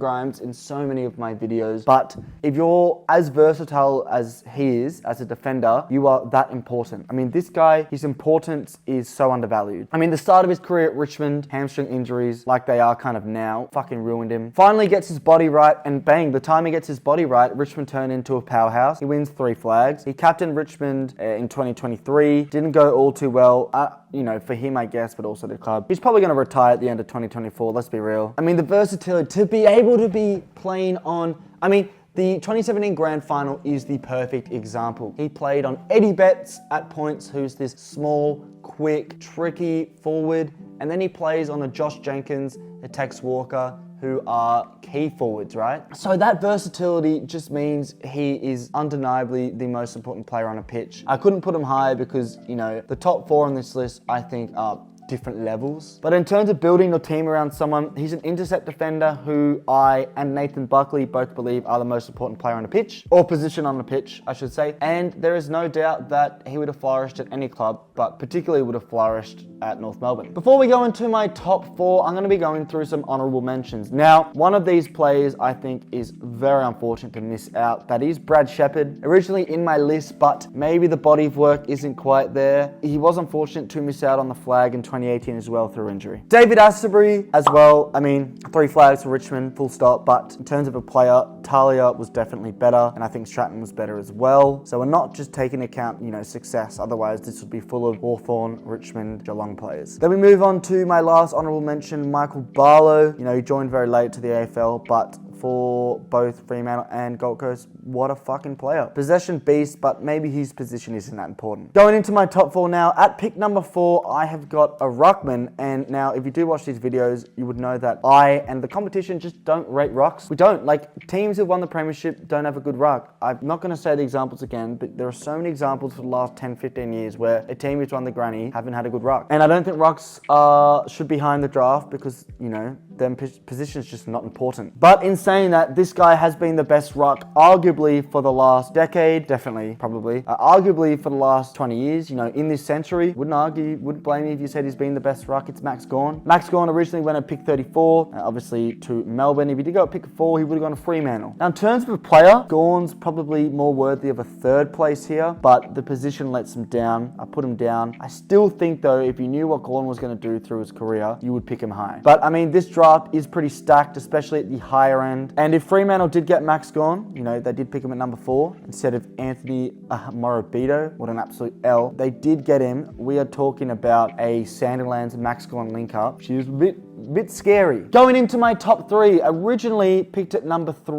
Grimes in so many of my videos, but if you're as versatile as he is as a defender, you are that important. I mean, this guy, his importance is so undervalued. I mean, the start of his career at Richmond, hamstring injuries, like they are kind of now, fucking ruined him. Finally gets his body right, and bang, the time he gets his body right, Richmond turned into a powerhouse. He wins 3 flags. He captained Richmond in 2023. Didn't go all too well. You know, for him, I guess, but also the club. He's probably going to retire at the end of 2024, let's be real. I mean, the versatility, to be able to be playing on, I mean, the 2017 Grand Final is the perfect example. He played on Eddie Betts at points, who's this small, quick, tricky forward, and then he plays on a Josh Jenkins, a Tex Walker, who are key forwards, right? So that versatility just means he is undeniably the most important player on a pitch. I couldn't put him higher because, you know, the top 4 on this list, I think, are different levels. But in terms of building your team around someone, he's an intercept defender who I and Nathan Buckley both believe are the most important player on the pitch, or position on the pitch, I should say. And there is no doubt that he would have flourished at any club, but particularly would have flourished at North Melbourne. Before we go into my top 4, I'm going to be going through some honourable mentions. Now, one of these players I think is very unfortunate to miss out. That is Brad Shepherd. Originally in my list, but maybe the body of work isn't quite there. He was unfortunate to miss out on the flag in 2018 as well through injury. David Asbury as well. I mean, 3 flags for Richmond, full stop. But in terms of a player, Talia was definitely better, and I think Stratton was better as well. So we're not just taking account, you know, success. Otherwise, this would be full of Hawthorn, Richmond, Geelong players. Then we move on to my last honourable mention, Michael Barlow. You know, he joined very late to the AFL, but for both Fremantle and Gold Coast, what a fucking player. Possession beast, but maybe his position isn't that important. Going into my top 4 now, at pick number 4, I have got a ruckman, and now if you do watch these videos, you would know that I and the competition just don't rate rucks. We don't. Like, teams who won the premiership don't have a good ruck. I'm not going to say the examples again, but there are so many examples for the last 10, 15 years where a team who's won the granny haven't had a good ruck. And I don't think rucks should be high in the draft because, you know, their position is just not important. But in saying that, this guy has been the best ruck, arguably for the last decade, definitely, probably, arguably for the last 20 years, you know, in this century. Wouldn't blame me if you said he's been the best ruck. It's Max Gawn. Max Gawn originally went at pick 34, obviously to Melbourne. If he did go at pick 4, he would have gone to Fremantle. Now, in terms of a player, Gawn's probably more worthy of a 3rd place here, but the position lets him down. I put him down. I still think, though, if you knew what Gawn was going to do through his career, you would pick him high. But, I mean, this draft is pretty stacked, especially at the higher end. And if Fremantle did get Max Gawn, you know, they did pick him at number 4 instead of Anthony Morabito. What an absolute L. They did get him. We are talking about a Sandilands Max Gawn link up. She was a bit scary. Going into my top 3, originally picked at number 3.